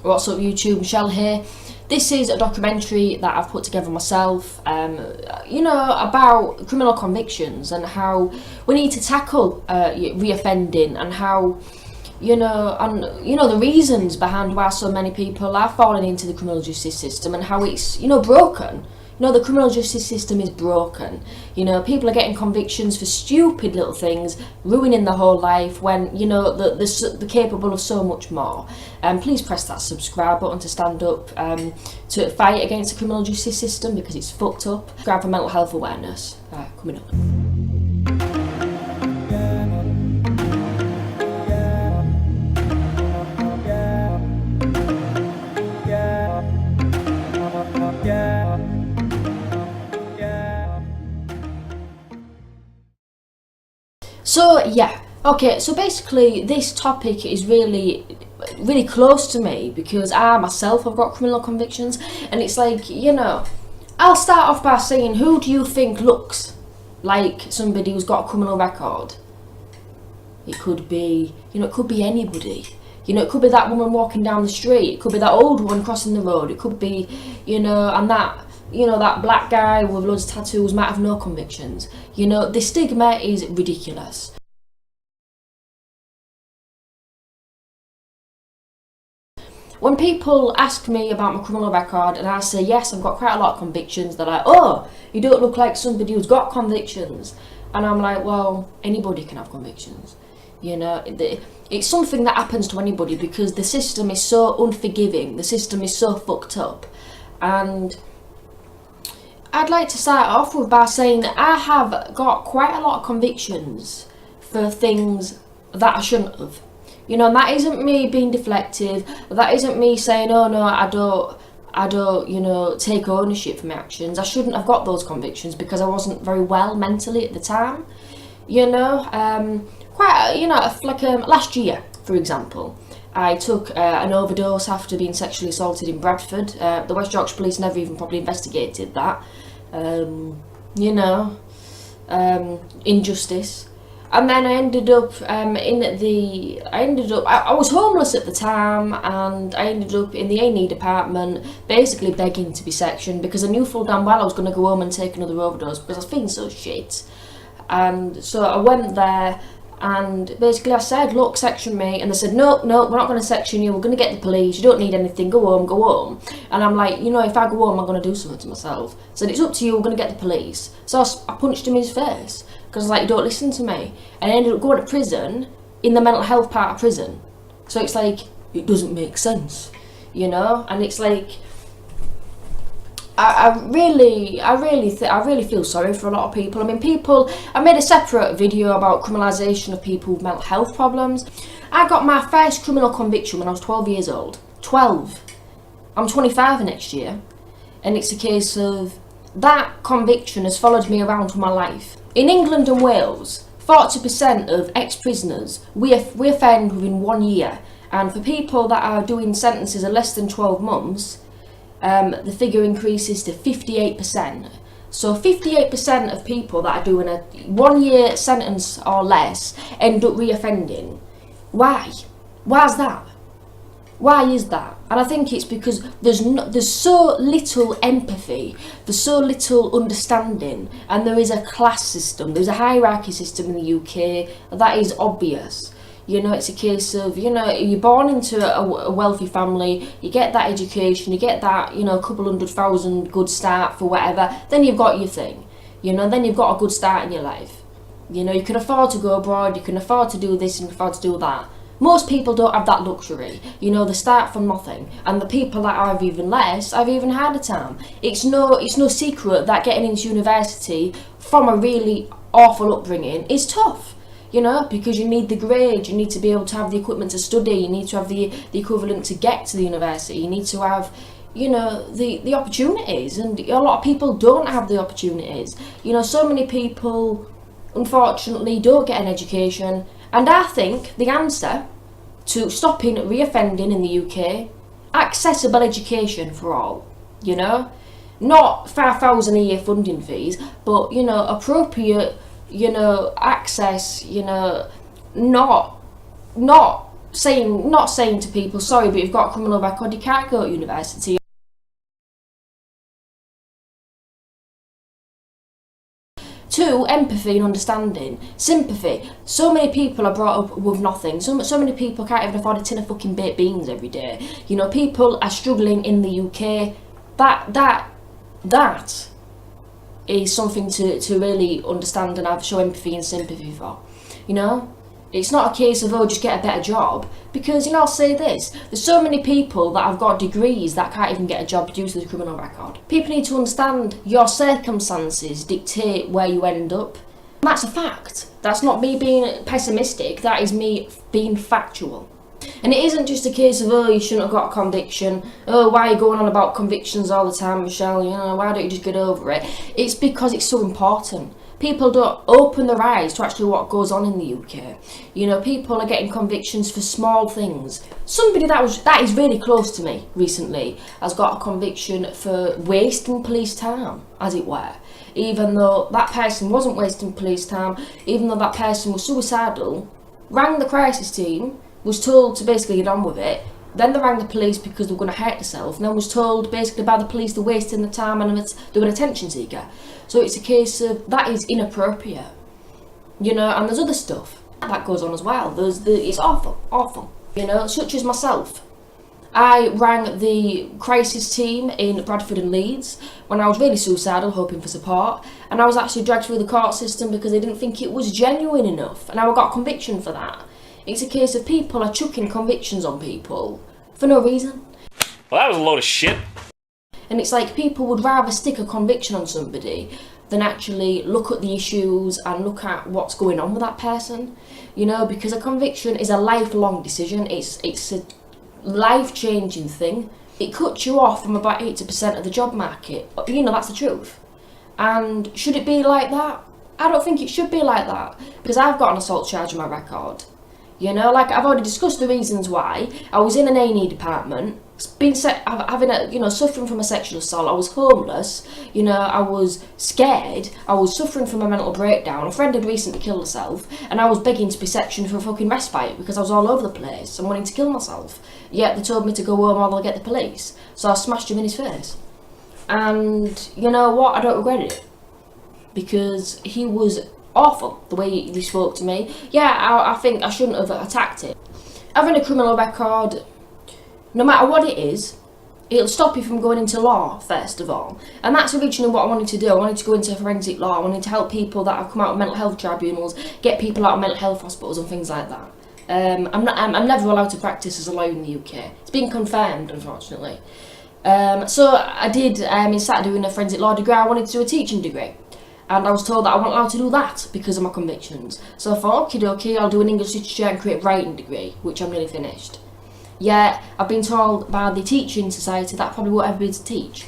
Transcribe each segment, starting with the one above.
What's up YouTube, Michelle here. This is a documentary that I've put together myself, about criminal convictions and how we need to tackle reoffending and how, the reasons behind why so many people are falling into the criminal justice system and how it's, broken. The criminal justice system is broken. People are getting convictions for stupid little things, ruining their whole life when, they're capable of so much more. Please press that subscribe button to stand up to fight against the criminal justice system because it's fucked up. Subscribe for mental health awareness. Coming up. So basically this topic is really close to me because I myself have got criminal convictions, and it's like, I'll start off by saying, who do you think looks like somebody who's got a criminal record? It could be, it could be anybody. It could be that woman walking down the street, it could be that old woman crossing the road, it could be, and that black guy with loads of tattoos might have no convictions. The stigma is ridiculous. When people ask me about my criminal record and I say, yes, I've got quite a lot of convictions, they're like, oh, you don't look like somebody who's got convictions. And I'm like, well, anybody can have convictions. It's something that happens to anybody because the system is so unforgiving, the system is so fucked up. And I'd like to start off with by saying that I have got quite a lot of convictions for things that I shouldn't have. And that isn't me being deflective, that isn't me saying, oh no, I don't, take ownership for my actions. I shouldn't have got those convictions because I wasn't very well mentally at the time. Last year, for example, I took an overdose after being sexually assaulted in Bradford. The West Yorkshire Police never even probably investigated that. Injustice. And then I ended up I was homeless at the time, and I ended up in the A&E department basically begging to be sectioned because I knew full damn well I was going to go home and take another overdose because I was feeling so shit. And so I went there and basically I said, look, section me, and they said, no, we're not going to section you, we're going to get the police, you don't need anything, go home. And I'm like, if I go home I'm going to do something to myself. So it's up to you, we're going to get the police. So I punched him in his face because I was like, you don't listen to me. And I ended up going to prison in the mental health part of prison. So it's like, it doesn't make sense, and it's like, I really feel sorry for a lot of people. I made a separate video about criminalisation of people with mental health problems. I got my first criminal conviction when I was 12 years old. 12. I'm 25 next year. And it's a case of that conviction has followed me around for my life. In England and Wales, 40% of ex-prisoners we offend within 1 year. And for people that are doing sentences of less than 12 months, the figure increases to 58%. So 58% of people that are doing a 1 year sentence or less end up reoffending. Why? Why is that? Why is that? And I think it's because there's so little empathy, there's so little understanding, and there is a class system, there's a hierarchy system in the UK that is obvious. It's a case of, you're born into a wealthy family, you get that education, you get that, a couple 100,000 good start for whatever, then you've got your thing, then you've got a good start in your life. You can afford to go abroad, you can afford to do this and afford to do that. Most people don't have that luxury, they start from nothing, and the people that have even less have even harder time. It's no secret that getting into university from a really awful upbringing is tough. Because you need the grade, you need to be able to have the equipment to study, you need to have the equivalent to get to the university, you need to have, the opportunities, and a lot of people don't have the opportunities. So many people, unfortunately, don't get an education, and I think the answer to stopping reoffending in the UK, accessible education for all, not 5,000 a year funding fees, but, access, not not saying to people, sorry, but you've got a criminal record, you can't go to university. 2, empathy and understanding. Sympathy. So many people are brought up with nothing. So many people can't even afford a tin of fucking baked beans every day. You know, people are struggling in the UK. That is something to really understand and show empathy and sympathy for. You know? It's not a case of, oh, just get a better job. Because, you know, I'll say this. There's so many people that have got degrees that can't even get a job due to the criminal record. People need to understand your circumstances dictate where you end up. And that's a fact. That's not me being pessimistic. That is me being factual. And it isn't just a case of, oh, you shouldn't have got a conviction. Oh, why are you going on about convictions all the time, Michelle? You know, why don't you just get over it? It's because it's so important. People don't open their eyes to actually what goes on in the UK. You know, people are getting convictions for small things. Somebody that is really close to me recently has got a conviction for wasting police time, as it were. Even though that person wasn't wasting police time, even though that person was suicidal, rang the crisis team, was told to basically get on with it. Then they rang the police because they were going to hurt themselves, and then was told basically by the police they're wasting the time and they were an attention seeker. So it's a case of that is inappropriate, you know. And there's other stuff that goes on as well. It's awful, you know. Such as myself, I rang the crisis team in Bradford and Leeds when I was really suicidal, hoping for support, and I was actually dragged through the court system because they didn't think it was genuine enough, and I got a conviction for that. It's a case of people are chucking convictions on people for no reason. Well, that was a load of shit. And it's like people would rather stick a conviction on somebody than actually look at the issues and look at what's going on with that person. You know, because a conviction is a lifelong decision. It's a life-changing thing. It cuts you off from about 80% of the job market. You know, that's the truth. And should it be like that? I don't think it should be like that. Because I've got an assault charge on my record. You know, like I've already discussed the reasons why. I was in an A&E department, suffering from a sexual assault. I was homeless, you know, I was scared, I was suffering from a mental breakdown. A friend had recently killed herself, and I was begging to be sectioned for a fucking respite because I was all over the place and wanting to kill myself. Yet they told me to go home or they'll get the police. So I smashed him in his face. And you know what? I don't regret it. Because he was awful the way he spoke to me. Yeah, I think I shouldn't have attacked it. Having a criminal record, no matter what it is, it'll stop you from going into law, first of all. And that's originally what I wanted to do. I wanted to go into forensic law. I wanted to help people that have come out of mental health tribunals, get people out of mental health hospitals and things like that. I'm never allowed to practice as a lawyer in the UK. It's been confirmed, unfortunately. So I did, instead of doing a forensic law degree, I wanted to do a teaching degree. And I was told that I wasn't allowed to do that because of my convictions. So I thought, okie dokie, I'll do an English literature and creative writing degree, which I'm nearly finished. Yeah, I've been told by the teaching society that I probably won't ever be able to teach.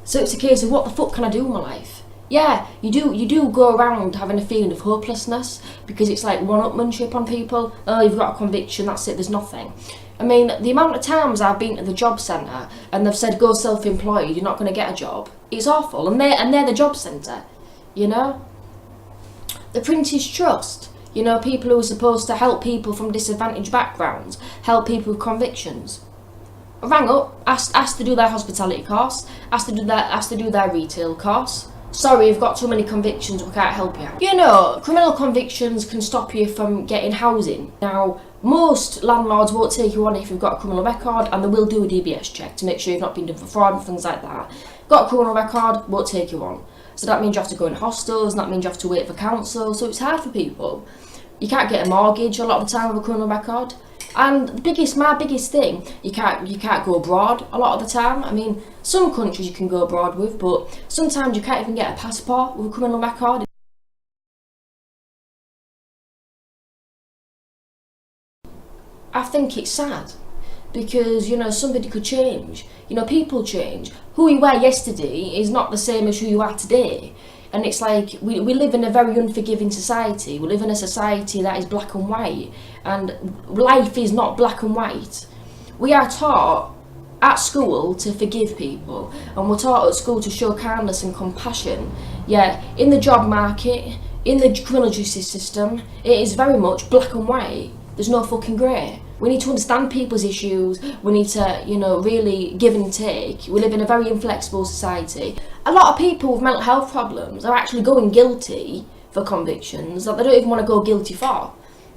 So it's a case of what the fuck can I do with my life? Yeah, you do go around having a feeling of hopelessness because it's like one-upmanship on people. Oh, you've got a conviction, that's it, there's nothing. I mean, the amount of times I've been to the job centre and they've said, go self-employed, you're not going to get a job. It's awful, and they're the job centre. You know, the Prince's Trust, you know, people who are supposed to help people from disadvantaged backgrounds, help people with convictions. I rang up, asked to do their hospitality course, asked to do their retail course. Sorry, you've got too many convictions, we can't help you. You know, criminal convictions can stop you from getting housing. Now, most landlords won't take you on if you've got a criminal record, and they will do a DBS check to make sure you've not been done for fraud and things like that. Got a criminal record, won't take you on. So that means you have to go in hostels, and that means you have to wait for council, so it's hard for people. You can't get a mortgage a lot of the time with a criminal record. And my biggest thing, you can't go abroad a lot of the time. I mean, some countries you can go abroad with, but sometimes you can't even get a passport with a criminal record. I think it's sad. Because, you know, somebody could change. You know, people change. Who you were yesterday is not the same as who you are today. And it's like, we live in a very unforgiving society. We live in a society that is black and white. And life is not black and white. We are taught at school to forgive people. And we're taught at school to show kindness and compassion. Yeah, in the job market, in the criminal justice system, it is very much black and white. There's no fucking grey. We need to understand people's issues. We need to, you know, really give and take. We live in a very inflexible society. A lot of people with mental health problems are actually going guilty for convictions that they don't even want to go guilty for.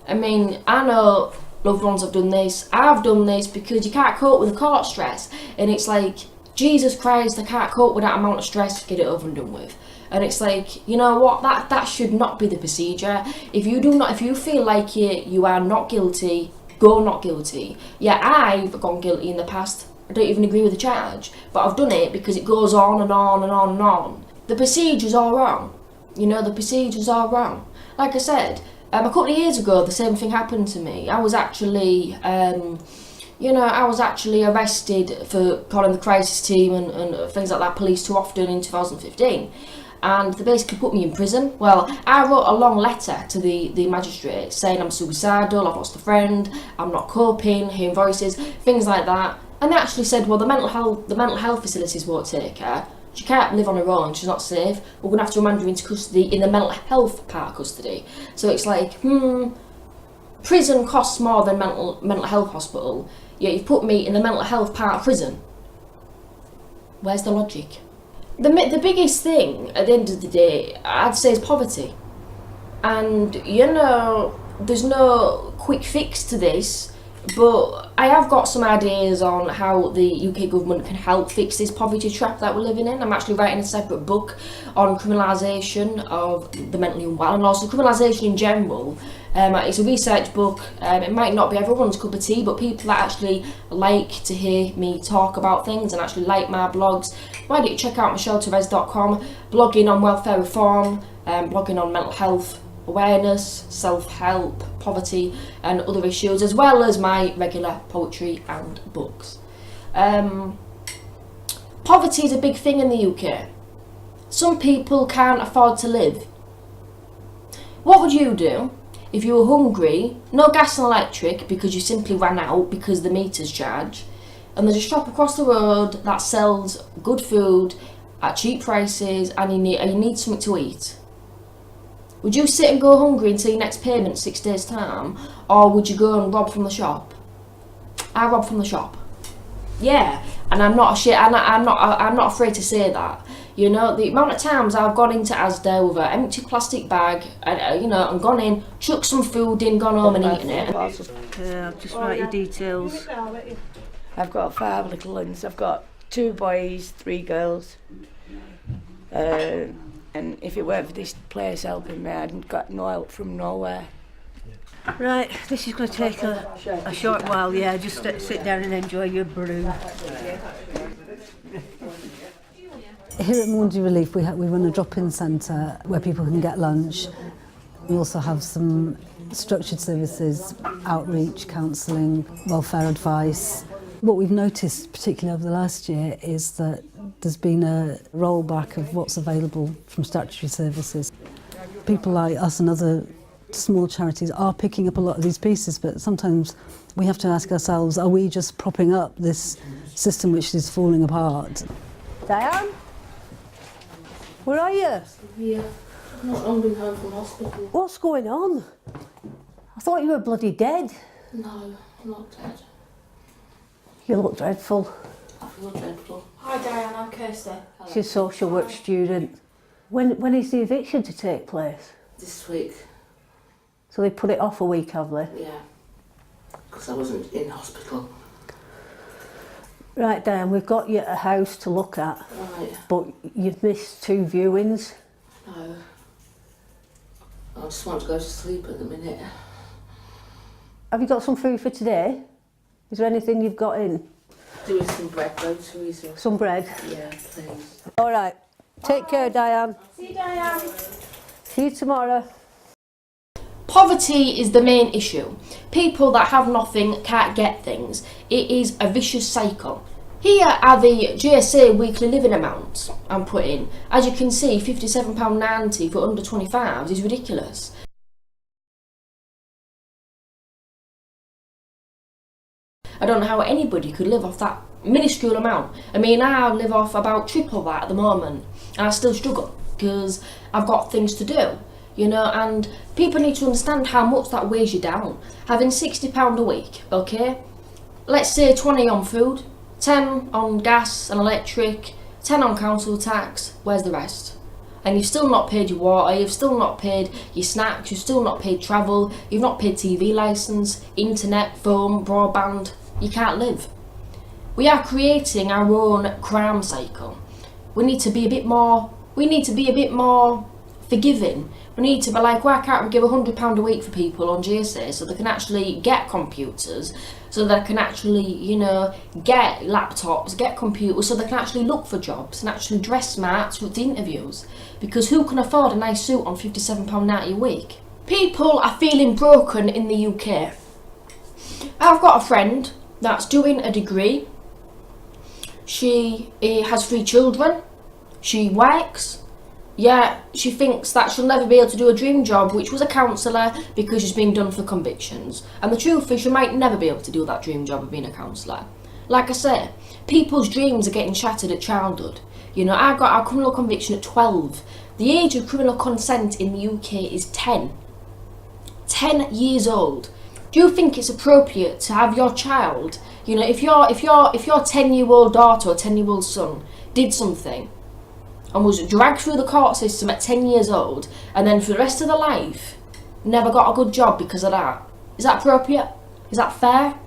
I mean, I know loved ones have done this. I've done this because you can't cope with the court stress. And it's like, Jesus Christ, I can't cope with that amount of stress, get it over and done with. And it's like, you know what, that should not be the procedure. If you feel like you are not guilty, go not guilty. Yeah, I've gone guilty in the past. I don't even agree with the charge, but I've done it because it goes on and on and on and on. The procedures are wrong. You know, the procedures are wrong. Like I said, a couple of years ago, the same thing happened to me. I was actually arrested for calling the crisis team and things like that, police too often in 2015. And they basically put me in prison. Well, I wrote a long letter to the magistrate saying I'm suicidal, I've lost a friend, I'm not coping, hearing voices, things like that. And they actually said, well, the mental health facilities won't take her. She can't live on her own, she's not safe. We're going to have to remand her into custody in the mental health part of custody. So it's like, prison costs more than mental health hospital, yet you've put me in the mental health part of prison. Where's the logic? The biggest thing at the end of the day, I'd say, is poverty. And, you know, there's no quick fix to this, but I have got some ideas on how the UK government can help fix this poverty trap that we're living in. I'm actually writing a separate book on criminalisation of the mentally unwell and also criminalisation in general. It's a research book. It might not be everyone's cup of tea, but people that actually like to hear me talk about things and actually like my blogs, why don't you check out michelletherese.com, blogging on welfare reform, blogging on mental health awareness, self-help, poverty and other issues, as well as my regular poetry and books. Poverty is a big thing in the UK. Some people can't afford to live. What would you do if you were hungry, no gas and electric because you simply ran out because the meters charge, and there's a shop across the road that sells good food at cheap prices and you need something to eat? Would you sit and go hungry until your next payment 6 days time, or would you go and rob from the shop? I rob from the shop. Yeah, and I'm not afraid to say that. You know, the amount of times I've gone into Asda with an empty plastic bag and and gone in, chucked some food in, gone home and eaten it. I'll just write your details. I've got 5 little ones. I've got 2 boys, 3 girls. And if it weren't for this place helping me, I'd got no help from nowhere. Right, this is going to take a short while, yeah. Just sit down and enjoy your brew. Here at Maundy Relief we run a drop-in centre where people can get lunch. We also have some structured services, outreach, counselling, welfare advice. What we've noticed, particularly over the last year, is that there's been a rollback of what's available from statutory services. People like us and other small charities are picking up a lot of these pieces, but sometimes we have to ask ourselves, are we just propping up this system which is falling apart? Diane? Where are you? Yeah, I'm not long been home from hospital. What's going on? I thought you were bloody dead. No, I'm not dead. You look dreadful. I feel dreadful. Hi Diane, I'm Kirsty. She's a social work student. When is the eviction to take place? This week, So they put it off a week, have they? yeah, because I wasn't in hospital. Right, Diane, we've got you a house to look at, Right, but you've missed 2 viewings. no. I just want to go to sleep at the minute. Have you got some food for today? Is there anything you've got in? Doing some bread though, Teresa. Some bread? Yeah, please. All right. Take care, Diane. See you, Diane. See you tomorrow. Poverty is the main issue. People that have nothing can't get things. It is a vicious cycle. Here are the GSA weekly living amounts I'm putting. As you can see, £57.90 for under 25s is ridiculous. I don't know how anybody could live off that minuscule amount. I mean, I live off about triple that at the moment, and I still struggle because I've got things to do. you know, and people need to understand how much that weighs you down. Having £60 a week, okay? Let's say 20 on food, 10 on gas and electric, 10 on council tax, where's the rest? And you've still not paid your water, you've still not paid your snacks, you've still not paid travel, you've not paid TV licence, internet, phone, broadband. You can't live. We are creating our own crime cycle. We need to be a bit more forgiving. We need to be like, why can't we give £100 a week for people on GSA so they can actually get computers, so they can actually, you know, get laptops, get computers, so they can actually look for jobs and actually dress smart for the interviews. Because who can afford a nice suit on £57.90 a week? People are feeling broken in the UK. I've got a friend that's doing a degree. She has 3 children. She works. Yeah, she thinks that she'll never be able to do a dream job, which was a counsellor, because she's been done for convictions. And the truth is, she might never be able to do that dream job of being a counsellor. Like I say, people's dreams are getting shattered at childhood. You know, I got our criminal conviction at 12. The age of criminal consent in the UK is 10. 10 years old. Do you think it's appropriate to have your child, you know, if your 10-year-old daughter or 10-year-old son did something and was dragged through the court system at 10 years old, and then for the rest of their life never got a good job because of that? Is that appropriate? Is that fair?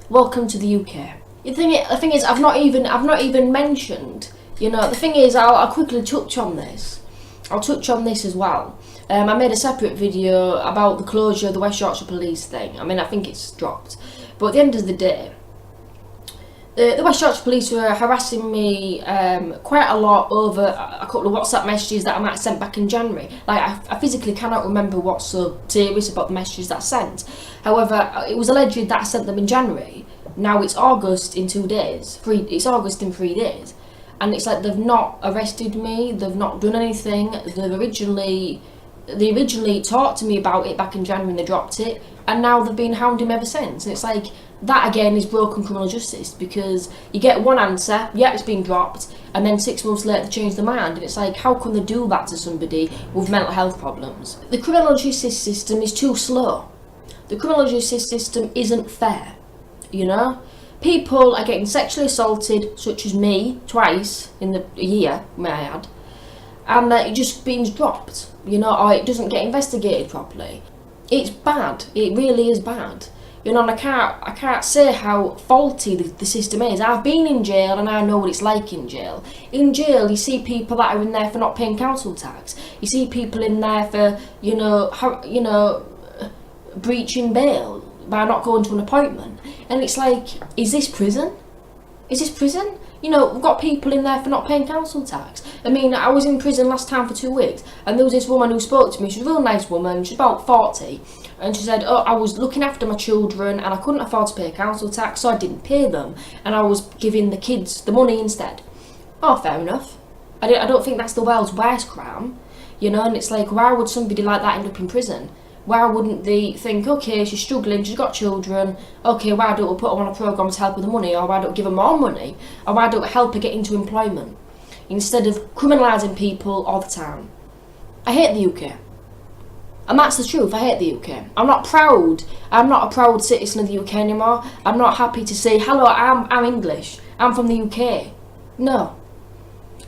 Welcome to the UK. The thing is, I've not even mentioned, you know, the thing is, I'll quickly touch on this. I'll touch on this as well. I made a separate video about the closure of the West Yorkshire Police thing. I mean, I think it's dropped. But at the end of the day, the West Yorkshire Police were harassing me quite a lot over a couple of WhatsApp messages that I might have sent back in January. Like, I physically cannot remember what's so serious about the messages that I sent. However, it was alleged that I sent them in January. Now it's August in 2 days. It's August in 3 days. And it's like they've not arrested me, they've not done anything. They originally talked to me about it back in January and they dropped it, and now they've been hounding me ever since. And it's like, that again is broken criminal justice, because you get one answer, yeah, it's been dropped, and then 6 months later they change their mind. And it's like, how can they do that to somebody with mental health problems? The criminal justice system is too slow. The criminal justice system isn't fair, you know? People are getting sexually assaulted, such as me, twice in a year, may I add, and it just being dropped, you know, or it doesn't get investigated properly. It's bad. It really is bad. You know, and I can't say how faulty the system is. I've been in jail and I know what it's like in jail. In jail, you see people that are in there for not paying council tax. You see people in there for, you know, breaching bail by not going to an appointment. And it's like, is this prison? Is this prison? You know, we've got people in there for not paying council tax. I mean, I was in prison last time for 2 weeks, and there was this woman who spoke to me. She's a real nice woman. She's about 40. And she said, oh, I was looking after my children and I couldn't afford to pay council tax, so I didn't pay them. And I was giving the kids the money instead. Oh, fair enough. I don't think that's the world's worst crime. You know, and it's like, why would somebody like that end up in prison? Why wouldn't they think, okay, she's struggling, she's got children, okay, why don't we put her on a programme to help her with the money, or why don't we give her more money, or why don't we help her get into employment, instead of criminalising people all the time. I hate the UK. And that's the truth, I hate the UK. I'm not a proud citizen of the UK anymore. I'm not happy to say, hello, I'm English, I'm from the UK. No.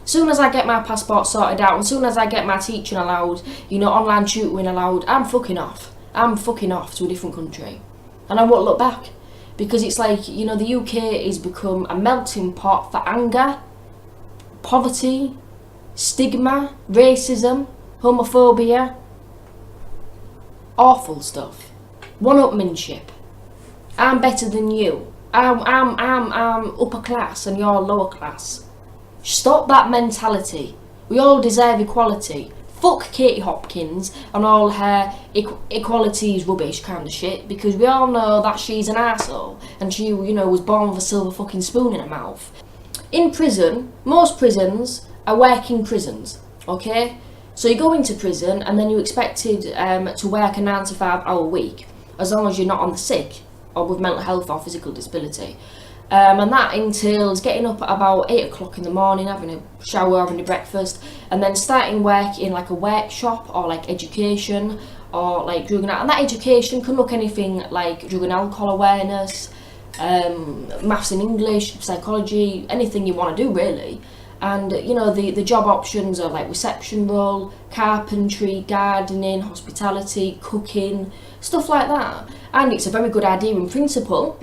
As soon as I get my passport sorted out, as soon as I get my teaching allowed, you know, online tutoring allowed, I'm fucking off. I'm fucking off to a different country. And I won't look back. Because it's like, you know, the UK has become a melting pot for anger, poverty, stigma, racism, homophobia, awful stuff. One-upmanship. I'm better than you. I'm upper class and you're lower class. Stop that mentality. We all deserve equality. Fuck Katie Hopkins and all her equality is rubbish kind of shit, because we all know that she's an arsehole and she, you know, was born with a silver fucking spoon in her mouth. In prison, most prisons are working prisons, okay? So you go into prison and then you're expected to work a 9 to 5 hour week, as long as you're not on the sick or with mental health or physical disability. And that entails getting up at about 8 o'clock in the morning, having a shower, having a breakfast, and then starting work in like a workshop or like education or like drug and alcohol. And that education can look anything like drug and alcohol awareness, maths and English, psychology, anything you want to do really. And you know, the job options are like reception role, carpentry, gardening, hospitality, cooking, stuff like that. And it's a very good idea in principle,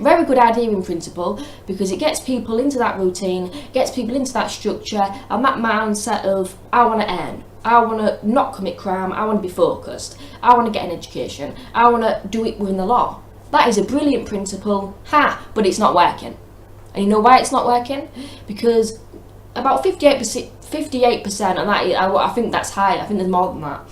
because it gets people into that routine, gets people into that structure and that mindset of, I want to earn, I want to not commit crime, I want to be focused, I want to get an education, I want to do it within the law. That is a brilliant principle, but it's not working. And you know why it's not working? Because about 58%, and I think that's high, I think there's more than that,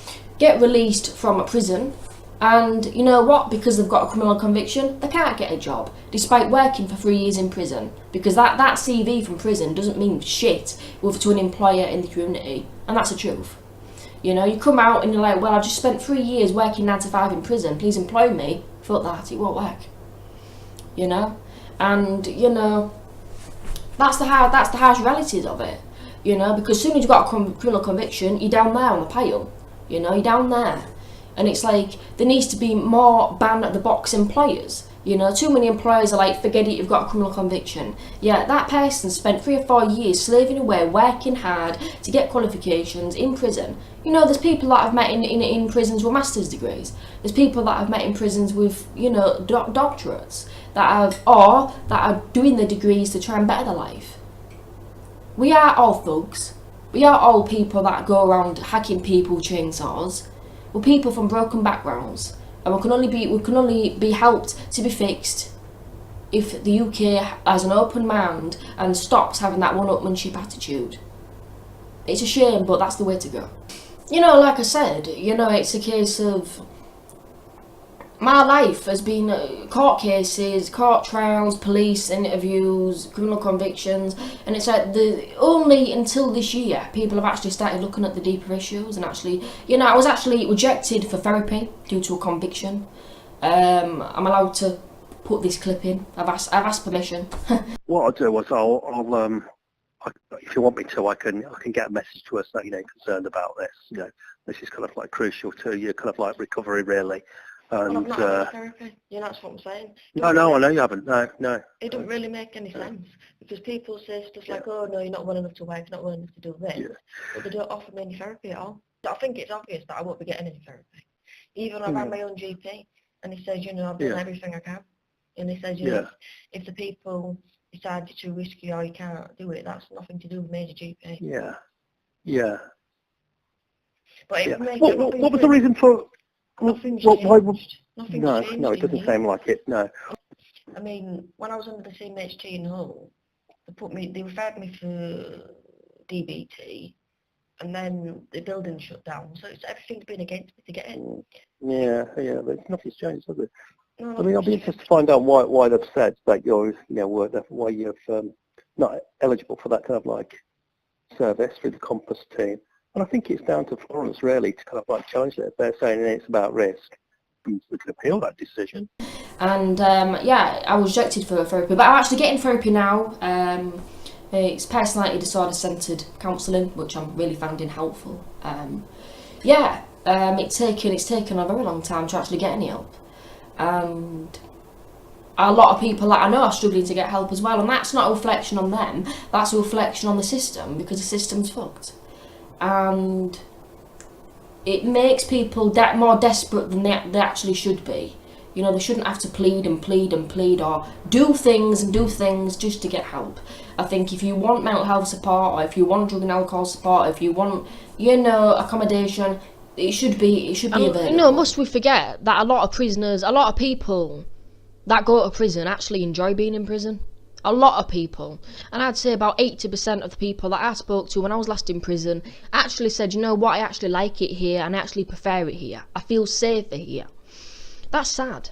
get released from a prison. And you know what? Because they've got a criminal conviction, they can't get a job, despite working for 3 years in prison. Because that CV from prison doesn't mean shit to an employer in the community, and that's the truth. You know, you come out and you're like, well, I've just spent 3 years working 9 to 5 in prison, please employ me. Fuck that, it won't work. You know? And, you know, that's the harsh realities of it. You know, because as soon as you've got a criminal conviction, you're down there on the pile. You know, you're down there. And it's like, there needs to be more ban-at-the-box employers. You know, too many employers are like, forget it, you've got a criminal conviction. Yeah, that person spent 3 or 4 years slaving away, working hard to get qualifications in prison. You know, there's people that I've met in prisons with master's degrees. There's people that I've met in prisons with, you know, doctorates that are doing the degrees to try and better their life. We are all thugs. We are all people that go around hacking people with chainsaws. We're people from broken backgrounds, and we can only be helped to be fixed if the UK has an open mind and stops having that one-upmanship attitude. It's a shame, but that's the way to go. You know, like I said, you know, it's a case of my life has been court cases, court trials, police interviews, criminal convictions, and it's like only until this year people have actually started looking at the deeper issues. And actually, you know, I was actually rejected for therapy due to a conviction. I'm allowed to put this clip in. I've asked permission. What I'll do is I'll if you want me to, I can get a message to us that, you know, concerned about this. You know, this is kind of like crucial to your kind of like recovery, really. And well, I've not had therapy. You know, that's what I'm saying. No, I know you haven't. No. It doesn't really make any sense, because people say stuff like, oh no, you're not well enough to work, you're not well enough to do this, but they don't offer me any therapy at all. I think it's obvious that I won't be getting any therapy. Even I've had my own GP, and he says, you know, I've done everything I can. And he says, you know, if the people decide it's too risky or you can't do it, that's nothing to do with me as a GP. Yeah. But it makes what was the reason for... Nothing's changed. No, it doesn't seem like it, no. I mean, when I was under the CMHT in Hull, they referred me for DBT, and then the building shut down, so everything's been against me to get in. Yeah, but nothing's changed, has it? No, I mean, I'll be interested to find out why they've said that you're, you know, why you're not eligible for that kind of like service through the Compass team. And I think it's down to Florence really to kind of like challenge it. If they're saying it's about risk, we can appeal that decision. And yeah, I was rejected for therapy, but I'm actually getting therapy now. It's personality disorder centred counselling, which I'm really finding helpful. It's taken a very long time to actually get any help, and a lot of people that I know are struggling to get help as well. And that's not a reflection on them; that's a reflection on the system, because the system's fucked. And it makes people more desperate than they actually should be. You know, they shouldn't have to plead or do things just to get help. I think if you want mental health support, or if you want drug and alcohol support, or if you want, you know, accommodation, it should be available. You know, must we forget that a lot of people that go to prison actually enjoy being in prison? A lot of people, and I'd say about 80% of the people that I spoke to when I was last in prison actually said, you know what, I actually like it here and I actually prefer it here. I feel safer here. That's sad.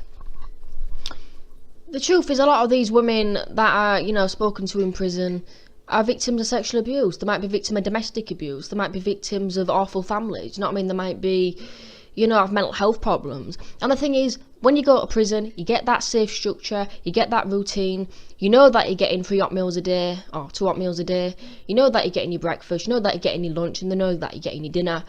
The truth is, a lot of these women that are, you know, spoken to in prison are victims of sexual abuse. They might be victims of domestic abuse. They might be victims of awful families. You know what I mean? They might be, you know, have mental health problems. And the thing is, When you go to prison, you get that safe structure, you get that routine, you know that you're getting 3 hot meals a day, or 2 hot meals a day, you know that you're getting your breakfast, you know that you're getting your lunch, and you know that you're getting your dinner,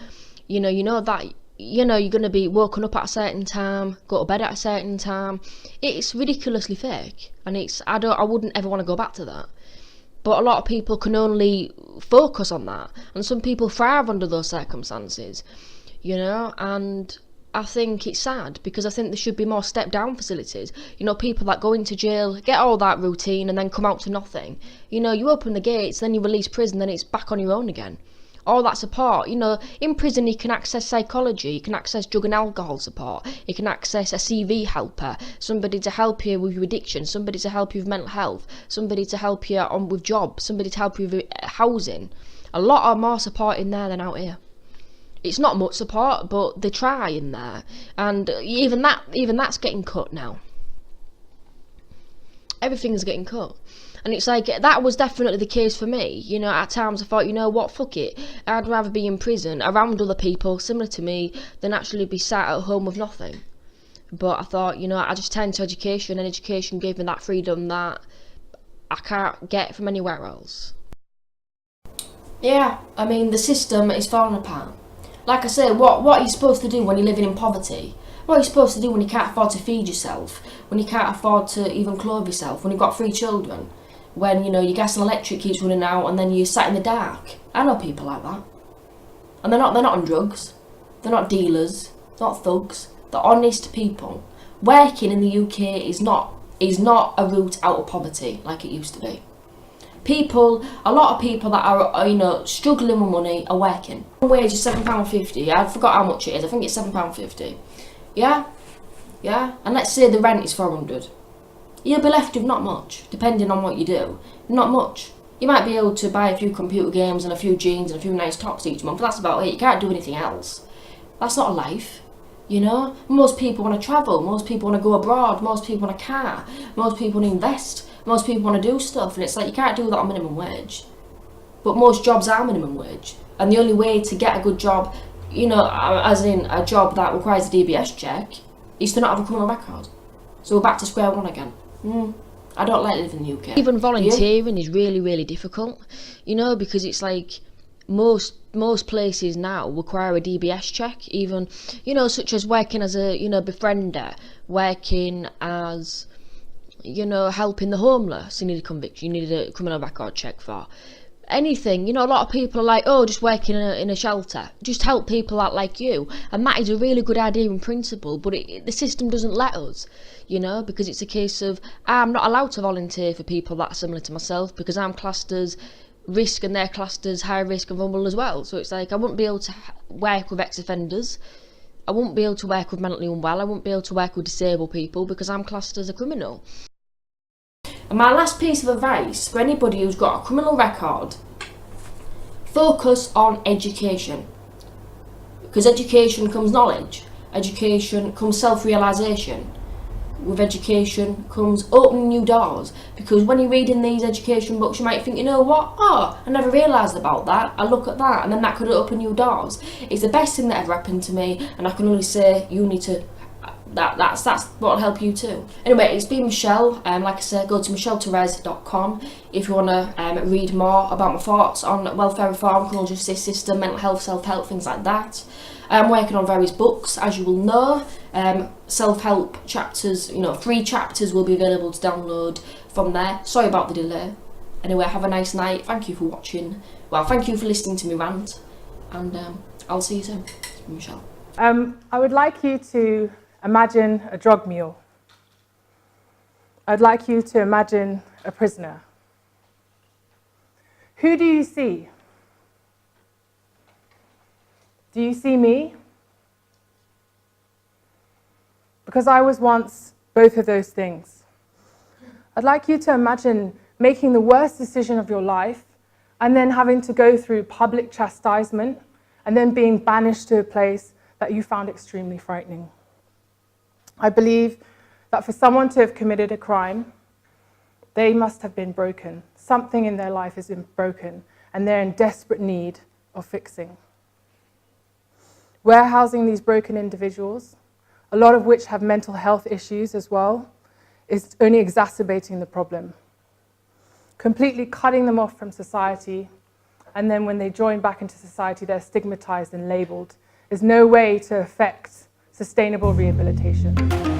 you know that, you're going to be woken up at a certain time, go to bed at a certain time. It's ridiculously fake, and I wouldn't ever want to go back to that. But a lot of people can only focus on that, and some people thrive under those circumstances, and I think it's sad, because I think there should be more step-down facilities. People that go into jail, get all that routine, and then come out to nothing. You open the gates, then you release prison, then it's back on your own again. All that support, in prison you can access psychology, you can access drug and alcohol support, you can access a CV helper, somebody to help you with your addiction, somebody to help you with mental health, somebody to help you with jobs, somebody to help you with housing. A lot of more support in there than out here. It's not much support, but they try in there, and even that's getting cut now. Everything's getting cut. And it's like, that was definitely the case for me. At times I thought, what, fuck it. I'd rather be in prison around other people similar to me than actually be sat at home with nothing. But I thought, I just turned to education, and education gave me that freedom that I can't get from anywhere else. Yeah, I mean, the system is falling apart. Like I say, what are you supposed to do when you're living in poverty? What are you supposed to do when you can't afford to feed yourself? When you can't afford to even clothe yourself? When you've got 3 children? When, your gas and electric keeps running out, and then you're sat in the dark? I know people like that. And they're not on drugs. They're not dealers. They're not thugs. They're honest people. Working in the UK is not a route out of poverty like it used to be. A lot of people that are struggling with money are working. The wage is £7.50. I forgot how much it is. I think it's £7.50. Yeah? And let's say the rent is £400. You'll be left with not much, depending on what you do. Not much. You might be able to buy a few computer games and a few jeans and a few nice tops each month, but that's about it. You can't do anything else. That's not a life. Most people want to travel. Most people want to go abroad. Most people want a car. Most people want to invest. Most people want to do stuff, and it's like, you can't do that on minimum wage. But most jobs are minimum wage, and the only way to get a good job, as in a job that requires a DBS check, is to not have a criminal record. So we're back to square one again. I don't like living in the UK. Even volunteering is really, really difficult, because it's like most places now require a DBS check, even, such as working as a, befriender, working as, helping the homeless. You need a conviction, you need a criminal record check for anything. A lot of people are like, oh, just working in a shelter, just help people out like you, and that is a really good idea in principle, but the system doesn't let us, because it's a case of, I'm not allowed to volunteer for people that are similar to myself, because I'm classed as risk and they're classed as high risk and vulnerable as well. So it's like, I wouldn't be able to work with ex-offenders, I wouldn't be able to work with mentally unwell, I wouldn't be able to work with disabled people, because I'm classed as a criminal. And my last piece of advice for anybody who's got a criminal record: focus on education. Because education comes knowledge, education comes self-realisation. With education comes opening new doors, because when you're reading these education books, you might think, what? Oh, I never realised about that. I look at that, and then that could open new doors. It's the best thing that ever happened to me, and I can only say you need to. That's what'll help you too. Anyway, it's been Michelle. Like I said, go to michelleterez.com if you want to read more about my thoughts on welfare reform, criminal justice system, mental health, self-help, things like that. I'm working on various books, as you will know. Self-help chapters, 3 chapters will be available to download from there. Sorry about the delay. Anyway, have a nice night. Thank you for watching. Well, thank you for listening to me rant, and I'll see you soon. It's been Michelle. I would like you to imagine a drug mule. I'd like you to imagine a prisoner. Who do you see? Do you see me? Because I was once both of those things. I'd like you to imagine making the worst decision of your life and then having to go through public chastisement and then being banished to a place that you found extremely frightening. I believe that for someone to have committed a crime, they must have been broken. Something in their life has been broken, and they're in desperate need of fixing. Warehousing these broken individuals a lot of which have mental health issues as well, is only exacerbating the problem. Completely cutting them off from society, and then when they join back into society, they're stigmatized and labeled, is no way to affect sustainable rehabilitation.